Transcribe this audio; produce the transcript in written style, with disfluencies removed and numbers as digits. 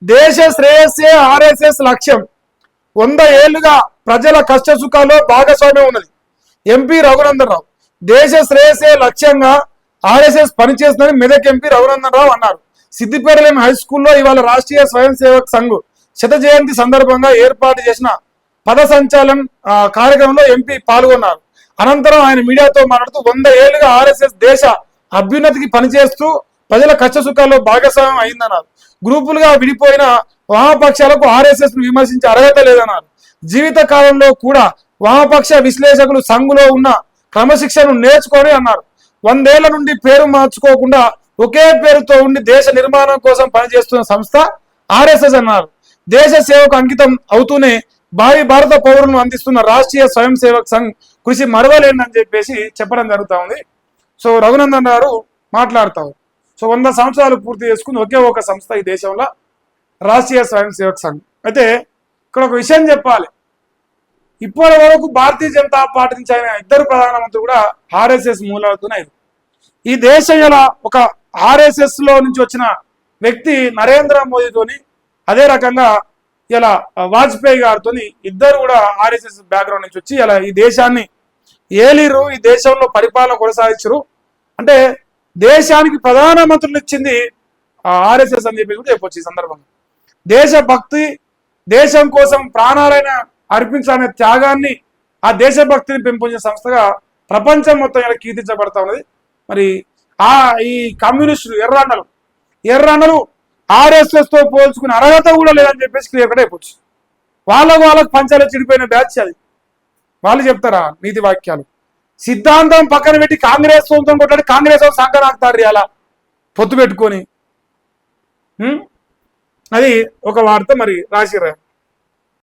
దేశ శ్రేయస్సే ఆర్ఎస్ఎస్ లక్ష్యం. 100 ఏళ్లుగా ప్రజల కష్ట సుఖాల్లో భాగస్వామ్యం ఉన్నది. ఎంపీ రఘునందన్ రావు దేశ శ్రేయస్సే లక్ష్యంగా ఆర్ఎస్ఎస్ పనిచేస్తుందని మెదక్ ఎంపీ రఘునందన్ రావు అన్నారు. సిద్దిపేటలోని హై స్కూల్లో ఇవాళ రాష్ట్రీయ స్వయం సేవక్ సంఘ్ శత జయంతి సందర్భంగా ఏర్పాటు చేసిన పద సంచాలన్ కార్యక్రమంలో ఎంపీ పాల్గొన్నారు. అనంతరం ఆయన మీడియాతో మాట్లాడుతూ 100 ఏళ్లుగా ఆర్ఎస్ఎస్ దేశ అభ్యున్నతికి పనిచేస్తూ ప్రజల కష్ట సుఖాల్లో భాగస్వామ్యం అయిందన్నారు. గ్రూపులుగా విడిపోయిన వామపక్షాలకు ఆర్ఎస్ఎస్ ను విమర్శించే అర్హత లేదన్నారు. జీవిత కాలంలో కూడా వామపక్ష విశ్లేషకులు సంఘులో ఉన్న క్రమశిక్షణను నేర్చుకొని అన్నారు. 100 ఏళ్ల నుండి పేరు మార్చుకోకుండా ఒకే పేరుతో ఉండి దేశ నిర్మాణం కోసం పనిచేస్తున్న సంస్థ ఆర్ఎస్ఎస్ అన్నారు. దేశ సేవకు అంకితం అవుతూనే భావి భారత పౌరులను అందిస్తున్న రాష్ట్రీయ స్వయం సేవక్ సంఘ్ కృషి మరవలేదని చెప్పేసి చెప్పడం జరుగుతూ ఉంది. సో రఘునందన్ గారు మాట్లాడతారు. సో 100 సంవత్సరాలు పూర్తి చేసుకుని ఒకే ఒక సంస్థ ఈ దేశంలో రాష్ట్రీయ స్వయం సేవక్ సంఘ్. అయితే ఇక్కడ ఒక విషయం చెప్పాలి. ఇప్పటి వరకు భారతీయ జనతా పార్టీ నుంచి అయిన 2 ప్రధానమంత్రులు కూడా ఆర్ఎస్ఎస్ మూలాలతోనే. ఈ దేశం ఇలా ఒక ఆర్ఎస్ఎస్ లో నుంచి వచ్చిన వ్యక్తి నరేంద్ర మోదీతోని, అదే రకంగా ఇలా వాజ్పేయి గారితో ఇద్దరు కూడా ఆర్ఎస్ఎస్ బ్యాక్గ్రౌండ్ నుంచి వచ్చి ఇలా ఈ దేశాన్ని ఏలిరు, ఈ దేశంలో పరిపాలన కొనసాగించరు. అంటే దేశానికి ప్రధానమంత్రులు ఇచ్చింది ఆర్ఎస్ఎస్ అని చెప్పి కూడా చెప్పొచ్చు. ఈ సందర్భంగా దేశభక్తి, దేశం కోసం ప్రాణాలైన అర్పించాలనే త్యాగాన్ని, ఆ దేశభక్తిని పెంపొందించిన సంస్థగా ప్రపంచం మొత్తం ఇలా కీర్తించబడతా ఉన్నది. మరి ఈ కమ్యూనిస్టులు ఎర్రన్నలు ఆర్ఎస్ఎస్ తో పోల్చుకునే అర్హత కూడా లేదని చెప్పేసి క్లియర్ కట్ అయిపోవచ్చు. వాళ్ళకు పంచాలు చెడిపోయిన బ్యాచ్ అది. వాళ్ళు చెప్తారా నీతి వాక్యాలు? సిద్ధాంతం పక్కన పెట్టి కాంగ్రెస్ సొంతం కొట్లాడి కాంగ్రెస్ సంకరాకుతారు అలా పొత్తు పెట్టుకొని. అది ఒక వార్త మరి రాసిరా.